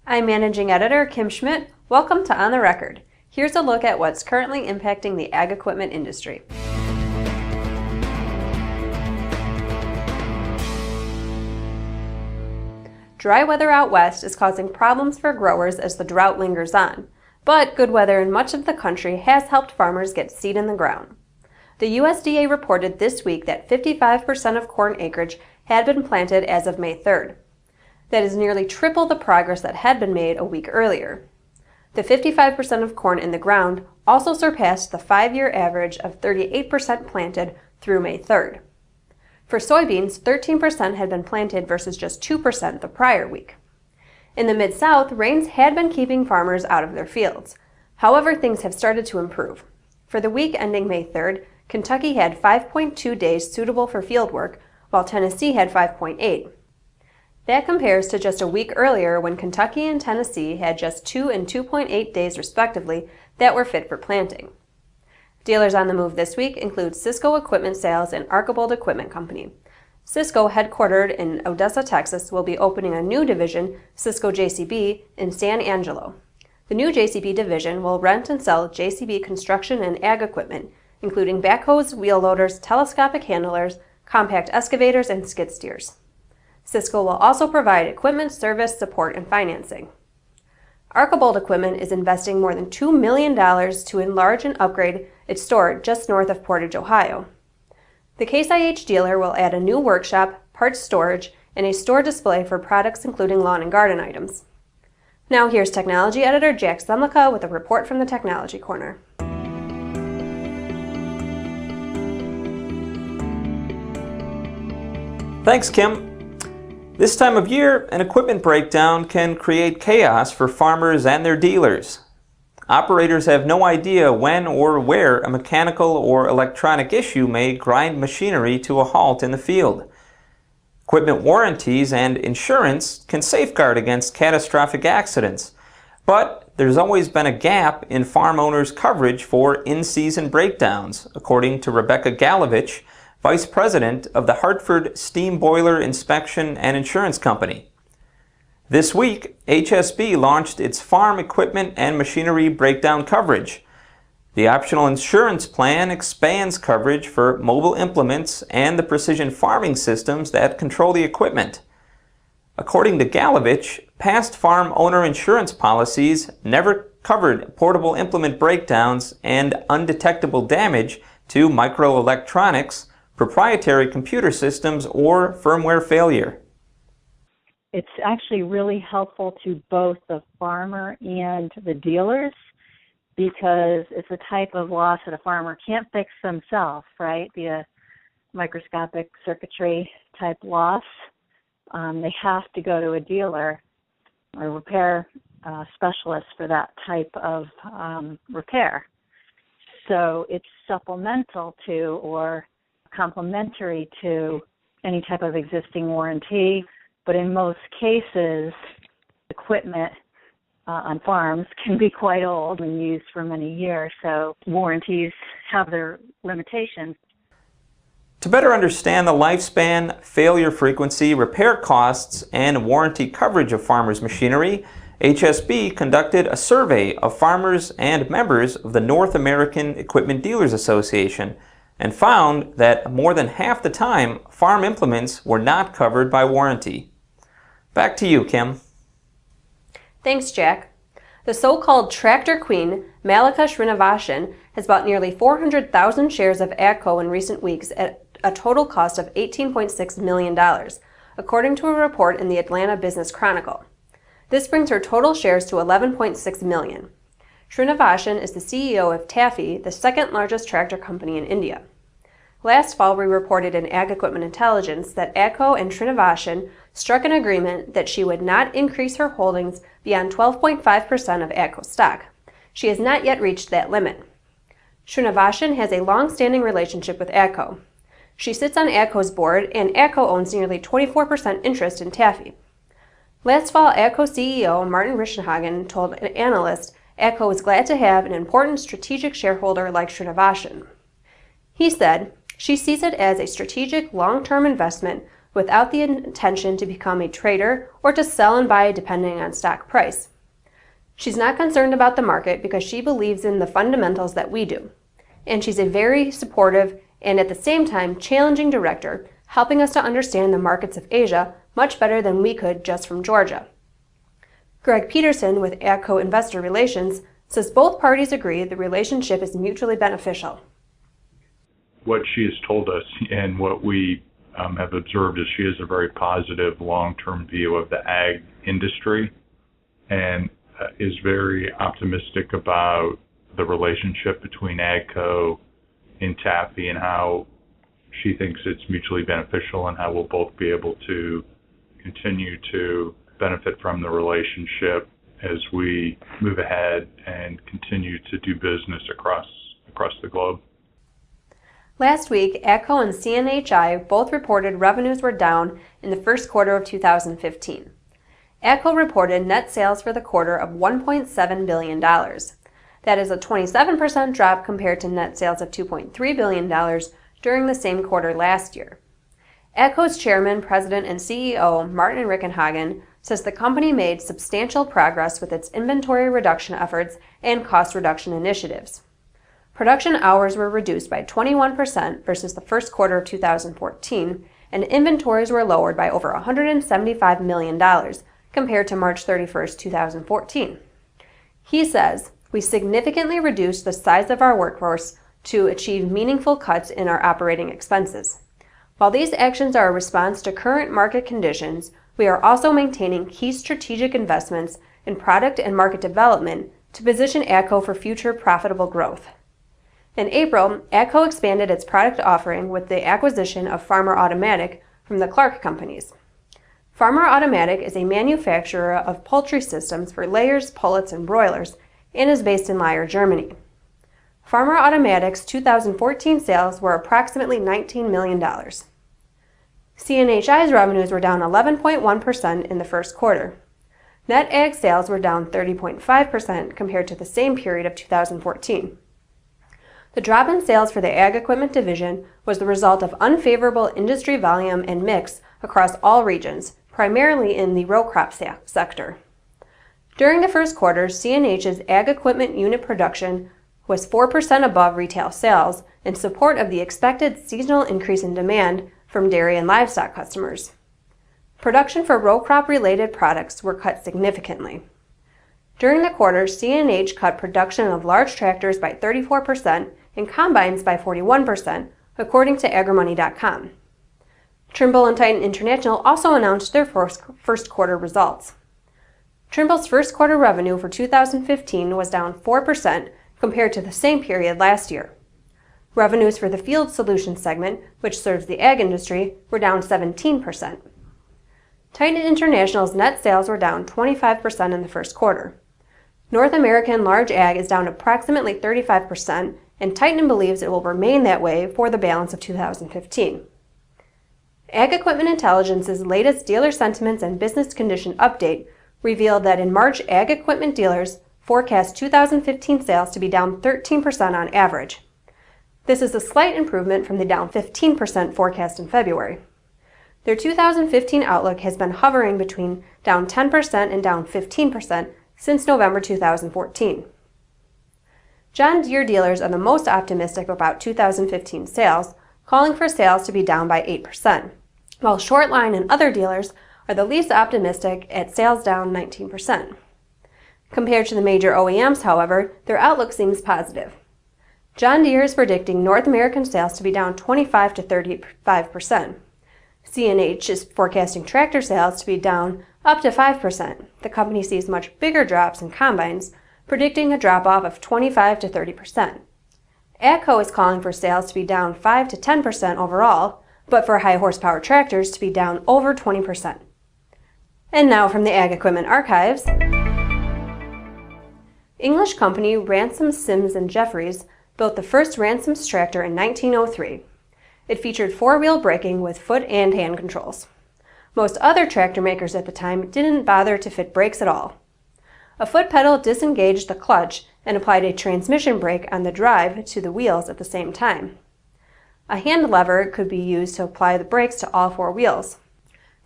I'm Managing Editor Kim Schmidt. Welcome to On the Record. Here's a look at what's currently impacting the ag equipment industry. Dry weather out west is causing problems for growers as the drought lingers on, but good weather in much of the country has helped farmers get seed in the ground. The USDA reported this week that 55% of corn acreage had been planted as of May 3rd. That is nearly triple the progress that had been made a week earlier. The 55% of corn in the ground also surpassed the 5-year average of 38% planted through May 3rd. For soybeans, 13% had been planted versus just 2% the prior week. In the Mid-South, rains had been keeping farmers out of their fields. However, things have started to improve. For the week ending May 3rd, Kentucky had 5.2 days suitable for field work, while Tennessee had 5.8. That compares to just a week earlier when Kentucky and Tennessee had just 2 and 2.8 days respectively that were fit for planting. Dealers on the move this week include Cisco Equipment Sales and Archibald Equipment Company. Cisco, headquartered in Odessa, Texas, will be opening a new division, Cisco JCB, in San Angelo. The new JCB division will rent and sell JCB construction and ag equipment, including backhoes, wheel loaders, telescopic handlers, compact excavators, and skid steers. Cisco will also provide equipment, service, support, and financing. Archibald Equipment is investing more than $2 million to enlarge and upgrade its store just north of Portage, Ohio. The Case IH dealer will add a new workshop, parts storage, and a store display for products including lawn and garden items. Now here's Technology Editor Jack Mallika with a report from the Technology Corner. Thanks, Kim. This time of year, an equipment breakdown can create chaos for farmers and their dealers. Operators have no idea when or where a mechanical or electronic issue may grind machinery to a halt in the field. Equipment warranties and insurance can safeguard against catastrophic accidents, but there's always been a gap in farm owners' coverage for in-season breakdowns, according to Rebecca Galovich, Vice President of the Hartford Steam Boiler Inspection and Insurance Company. This week, HSB launched its farm equipment and machinery breakdown coverage. The optional insurance plan expands coverage for mobile implements and the precision farming systems that control the equipment. According to Galovich, past farm owner insurance policies never covered portable implement breakdowns and undetectable damage to microelectronics, proprietary computer systems, or firmware failure. It's actually really helpful to both the farmer and the dealers because it's a type of loss that a farmer can't fix themselves, right? The microscopic circuitry type loss. They have to go to a dealer or repair specialist for that type of repair. So it's supplemental to or complementary to any type of existing warranty. But in most cases, equipment on farms can be quite old and used for many years, so warranties have their limitations. To better understand the lifespan, failure frequency, repair costs, and warranty coverage of farmers' machinery, HSB conducted a survey of farmers and members of the North American Equipment Dealers Association and found that more than half the time, farm implements were not covered by warranty. Back to you, Kim. Thanks, Jack. The so-called tractor queen, Mallika Srinviasan, has bought nearly 400,000 shares of AGCO in recent weeks at a total cost of $18.6 million, according to a report in the Atlanta Business Chronicle. This brings her total shares to 11.6 million. Srinviasan is the CEO of Taffy, the second largest tractor company in India. Last fall, we reported in Ag Equipment Intelligence that AGCO and Srinviasan struck an agreement that she would not increase her holdings beyond 12.5% of AGCO stock. She has not yet reached that limit. Srinviasan has a long-standing relationship with AGCO. She sits on AGCO's board, and AGCO owns nearly 24% interest in Taffy. Last fall, AGCO CEO Martin Richenhagen told an analyst AGCO is glad to have an important strategic shareholder like Srinviasan. He said, "She sees it as a strategic long-term investment without the intention to become a trader or to sell and buy depending on stock price. She's not concerned about the market because she believes in the fundamentals that we do. And she's a very supportive and at the same time challenging director, helping us to understand the markets of Asia much better than we could just from Georgia. Greg Peterson with AGCO Investor Relations says both parties agree the relationship is mutually beneficial. What she has told us and what we have observed is she has a very positive long-term view of the ag industry and is very optimistic about the relationship between AGCO and TAFE and how she thinks it's mutually beneficial and how we'll both be able to continue to benefit from the relationship as we move ahead and continue to do business across the globe. Last week, AGCO and CNHI both reported revenues were down in the first quarter of 2015. AGCO reported net sales for the quarter of $1.7 billion. That is a 27% drop compared to net sales of $2.3 billion during the same quarter last year. AGCO's chairman, president, and CEO, Martin Rickenhagen, says the company made substantial progress with its inventory reduction efforts and cost reduction initiatives. Production hours were reduced by 21% versus the first quarter of 2014, and inventories were lowered by over $175 million compared to March 31, 2014. He says, "We significantly reduced the size of our workforce to achieve meaningful cuts in our operating expenses. While these actions are a response to current market conditions, we are also maintaining key strategic investments in product and market development to position AGCO for future profitable growth." In April, AGCO expanded its product offering with the acquisition of Farmer Automatic from the Clark Companies. Farmer Automatic is a manufacturer of poultry systems for layers, pullets, and broilers, and is based in Lier, Germany. Farmer Automatic's 2014 sales were approximately $19 million. CNHI's revenues were down 11.1% in the first quarter. Net ag sales were down 30.5% compared to the same period of 2014. The drop in sales for the ag equipment division was the result of unfavorable industry volume and mix across all regions, primarily in the row crop sector. During the first quarter, CNH's ag equipment unit production was 4% above retail sales in support of the expected seasonal increase in demand from dairy and livestock customers. Production for row crop related products were cut significantly. During the quarter, CNH cut production of large tractors by 34% and combines by 41%, according to agrimoney.com. Trimble and Titan International also announced their first quarter results. Trimble's first quarter revenue for 2015 was down 4% compared to the same period last year. Revenues for the Field Solutions segment, which serves the ag industry, were down 17%. Titan International's net sales were down 25% in the first quarter. North American large ag is down approximately 35%, and Titan believes it will remain that way for the balance of 2015. Ag Equipment Intelligence's latest dealer sentiments and business condition update revealed that in March, ag equipment dealers forecast 2015 sales to be down 13% on average. This is a slight improvement from the down 15% forecast in February. Their 2015 outlook has been hovering between down 10% and down 15% since November 2014. John Deere dealers are the most optimistic about 2015 sales, calling for sales to be down by 8%, while Shortline and other dealers are the least optimistic at sales down 19%. Compared to the major OEMs, however, their outlook seems positive. John Deere is predicting North American sales to be down 25 to 35%. CNH is forecasting tractor sales to be down up to 5%. The company sees much bigger drops in combines, predicting a drop-off of 25 to 30%. AGCO is calling for sales to be down 5 to 10% overall, but for high horsepower tractors to be down over 20%. And now from the Ag Equipment Archives, English company Ransom Sims and Jeffries built the first Ransom's tractor in 1903. It featured four-wheel braking with foot and hand controls. Most other tractor makers at the time didn't bother to fit brakes at all. A foot pedal disengaged the clutch and applied a transmission brake on the drive to the wheels at the same time. A hand lever could be used to apply the brakes to all four wheels.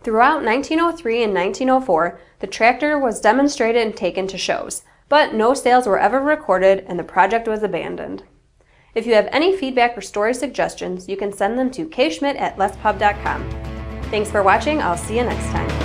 Throughout 1903 and 1904, the tractor was demonstrated and taken to shows, but no sales were ever recorded and the project was abandoned. If you have any feedback or story suggestions, you can send them to kschmidt@lespub.com. Thanks for watching. I'll see you next time.